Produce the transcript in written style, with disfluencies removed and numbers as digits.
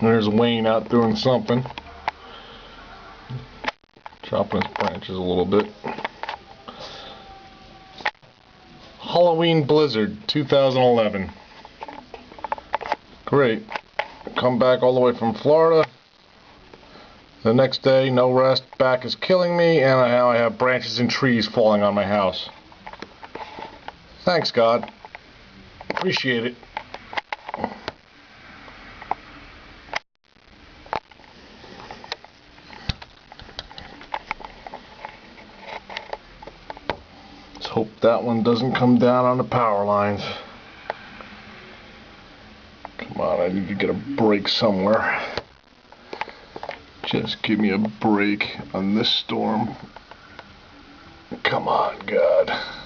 There's Wayne out doing something. Chopping his branches a little bit. Halloween blizzard 2011. Great. Come back all the way from Florida. The next day, no rest, back is killing me, and now I have branches and trees falling on my house. Thanks, God. Appreciate it. Let's hope that one doesn't come down on the power lines. Come on, I need to get a break somewhere. Just give me a break on this storm. Come on, God.